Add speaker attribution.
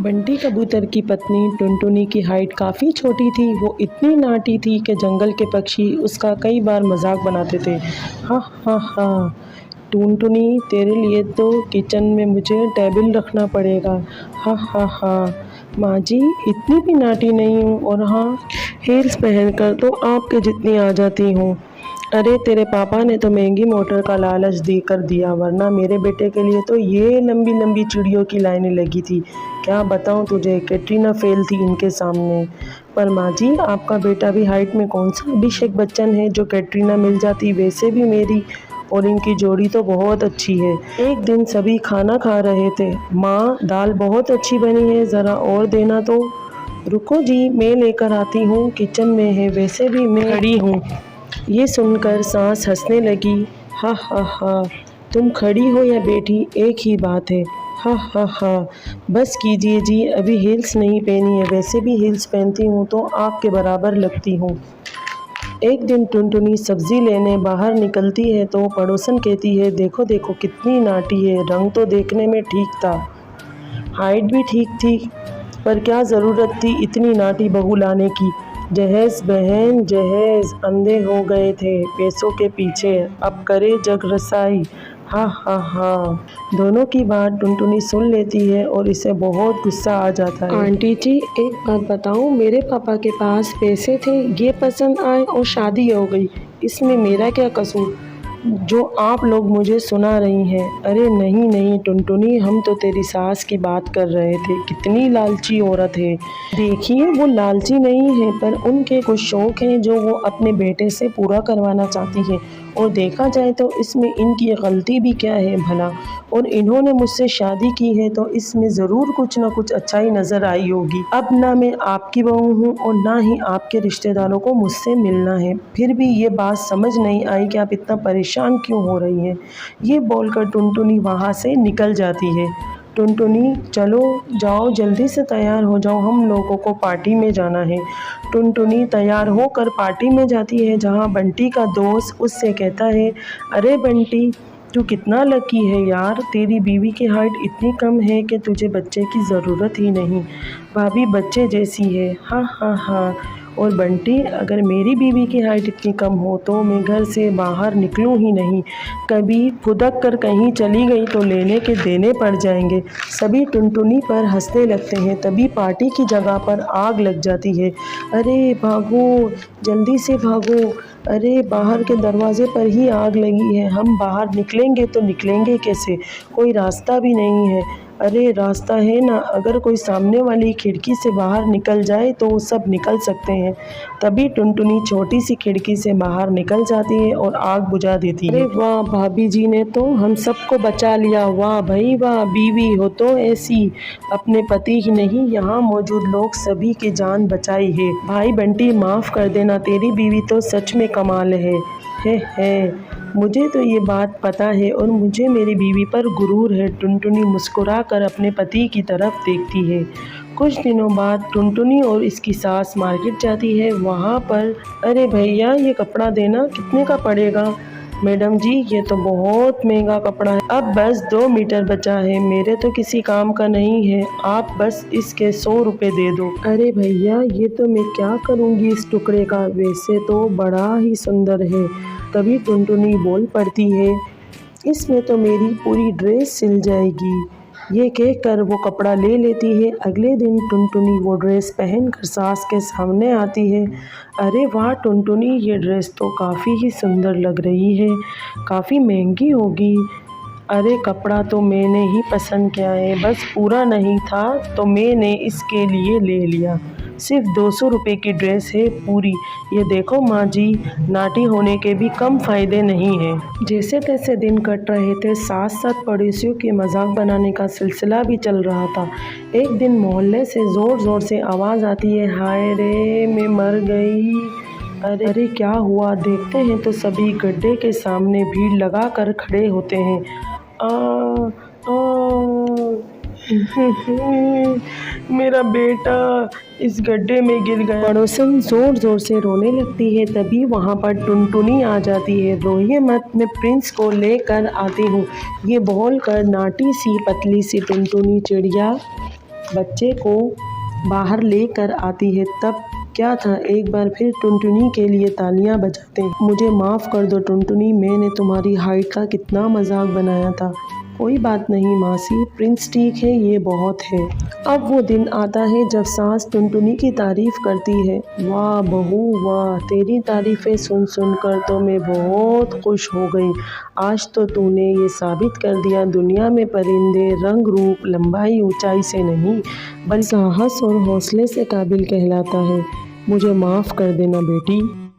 Speaker 1: बंटी कबूतर की पत्नी टुनटुनी की हाइट काफ़ी छोटी थी। वो इतनी नाटी थी कि जंगल के पक्षी उसका कई बार मजाक बनाते थे। हा हा हा, टुनटुनी तेरे लिए तो किचन में मुझे टेबल रखना पड़ेगा। हा हा हा, माँ जी इतनी भी नाटी नहीं हूँ, और हाँ हील्स पहनकर तो आपके जितनी आ जाती हूँ। अरे तेरे पापा ने तो महंगी मोटर का लालच देकर दिया, वरना मेरे बेटे के लिए तो ये लंबी लंबी चिड़ियों की लाइनें लगी थी। क्या बताऊं तुझे, कैटरीना फेल थी इनके सामने। पर माँ जी आपका बेटा भी हाइट में कौन सा अभिषेक बच्चन है जो कैटरीना मिल जाती। वैसे भी मेरी और इनकी जोड़ी तो बहुत अच्छी है। एक दिन सभी खाना खा रहे थे। माँ दाल बहुत अच्छी बनी है, ज़रा और देना तो। रुको जी मैं लेकर आती हूँ, किचन में है, वैसे भी मैं खड़ी हूँ। ये सुनकर सांस हंसने लगी। हा हा हा, तुम खड़ी हो या बैठी एक ही बात है। हा हा हा, बस कीजिए जी, अभी हील्स नहीं पहनी है, वैसे भी हील्स पहनती हूँ तो आपके बराबर लगती हूँ। एक दिन टुनटुनी सब्जी लेने बाहर निकलती है तो पड़ोसन कहती है, देखो देखो कितनी नाटी है, रंग तो देखने में ठीक था, हाइट भी ठीक थी, पर क्या ज़रूरत थी इतनी नाटी बहू लाने की। जहेज बहन जहेज अंधे हो गए थे पैसों के पीछे, अब करे जग रसाई। हा हा हा, दोनों की बात टुनटुनी सुन लेती है और इसे बहुत गुस्सा आ जाता है। आंटी जी एक बात बताऊं, मेरे पापा के पास पैसे थे, ये पसंद आए और शादी हो गई, इसमें मेरा क्या कसूर जो आप लोग मुझे सुना रही हैं। अरे नहीं नहीं टुनटुनी, हम तो तेरी सास की बात कर रहे थे, कितनी लालची औरत है। देखिए वो लालची नहीं है, पर उनके कुछ शौक हैं जो वो अपने बेटे से पूरा करवाना चाहती है, और देखा जाए तो इसमें इनकी गलती भी क्या है भला। और इन्होंने मुझसे शादी की है तो इसमें ज़रूर कुछ ना कुछ अच्छाई नज़र आई होगी। अब ना मैं आपकी बहू हूँ और ना ही आपके रिश्तेदारों को मुझसे मिलना है, फिर भी ये बात समझ नहीं आई कि आप इतना परेशान क्यों हो रही हैं। ये बोलकर टुनटुनी वहाँ से निकल जाती है। टुनटुनी चलो जाओ, जल्दी से तैयार हो जाओ, हम लोगों को पार्टी में जाना है। टुनटुनी तैयार होकर पार्टी में जाती है, जहाँ बंटी का दोस्त उससे कहता है, अरे बंटी तू कितना लकी है यार, तेरी बीवी की हाइट इतनी कम है कि तुझे बच्चे की ज़रूरत ही नहीं, भाभी बच्चे जैसी है। हाँ हाँ हाँ, और बंटी अगर मेरी बीवी की हाइट इतनी कम हो तो मैं घर से बाहर निकलूं ही नहीं, कभी फुदक कर कहीं चली गई तो लेने के देने पड़ जाएंगे। सभी टुनटुनी पर हंसने लगते हैं। तभी पार्टी की जगह पर आग लग जाती है। अरे भागो, जल्दी से भागो, अरे बाहर के दरवाजे पर ही आग लगी है, हम बाहर निकलेंगे तो निकलेंगे कैसे, कोई रास्ता भी नहीं है। अरे रास्ता है ना, अगर कोई सामने वाली खिड़की से बाहर निकल जाए तो सब निकल सकते हैं। तभी टुनटुनी छोटी सी खिड़की से बाहर निकल जाती है और आग बुझा देती है। अरे वाह, भाभी जी ने तो हम सबको बचा लिया, वाह भाई वाह, बीवी हो तो ऐसी, अपने पति ही नहीं यहाँ मौजूद लोग सभी की जान बचाई है। भाई बंटी माफ़ कर देना, तेरी बीवी तो सच में कमाल है। मुझे तो ये बात पता है और मुझे मेरी बीवी पर गुरूर है। टुनटुनी मुस्कुरा कर अपने पति की तरफ देखती है। कुछ दिनों बाद टुनटुनी और इसकी सास मार्केट जाती है। वहाँ पर, अरे भैया ये कपड़ा देना, कितने का पड़ेगा। मैडम जी ये तो बहुत महंगा कपड़ा है, अब बस 2 मीटर बचा है, मेरे तो किसी काम का नहीं है, आप बस इसके 100 रुपये दे दो। अरे भैया ये तो मैं क्या करूँगी इस टुकड़े का, वैसे तो बड़ा ही सुंदर है। तभी टुनटुनी बोल पड़ती है, इसमें तो मेरी पूरी ड्रेस सिल जाएगी। ये कहकर वो कपड़ा ले लेती है। अगले दिन टुनटुनी वो ड्रेस पहनकर सास के सामने आती है। अरे वाह टुनटुनी, ये ड्रेस तो काफ़ी ही सुंदर लग रही है, काफ़ी महंगी होगी। अरे कपड़ा तो मैंने ही पसंद किया है, बस पूरा नहीं था तो मैंने इसके लिए ले लिया, सिर्फ 200 रुपये की ड्रेस है पूरी। ये देखो माँ जी, नाटी होने के भी कम फ़ायदे नहीं हैं। जैसे तैसे दिन कट रहे थे, साथ साथ पड़ोसियों के मजाक बनाने का सिलसिला भी चल रहा था। एक दिन मोहल्ले से ज़ोर ज़ोर से आवाज़ आती है, हाय रे मैं मर गई। अरे क्या हुआ, देखते हैं तो सभी गड्ढे के सामने भीड़ लगा कर खड़े होते हैं। मेरा बेटा इस गड्ढे में गिर गया। पड़ोसन जोर जोर से रोने लगती है। तभी वहाँ पर टुनटुनी आ जाती है। रोइए मत, मैं प्रिंस को लेकर आती हूँ। ये बोलकर नाटी सी पतली सी टुनटुनी चिड़िया बच्चे को बाहर लेकर आती है। तब क्या था, एक बार फिर टुनटुनी के लिए तालियां बजाते हैं। मुझे माफ़ कर दो टुनटुनी, मैंने तुम्हारी हाइट का कितना मजाक बनाया था। कोई बात नहीं मासी, प्रिंस ठीक है, ये बहुत है। अब वो दिन आता है जब सास टुनटुनी की तारीफ करती है। वाह बहू वाह, तेरी तारीफ़ें सुन सुन कर तो मैं बहुत खुश हो गई। आज तो तूने ये साबित कर दिया, दुनिया में परिंदे रंग रूप लंबाई ऊंचाई से नहीं बल्कि साहस और हौसले से काबिल कहलाता है। मुझे माफ़ कर देना बेटी।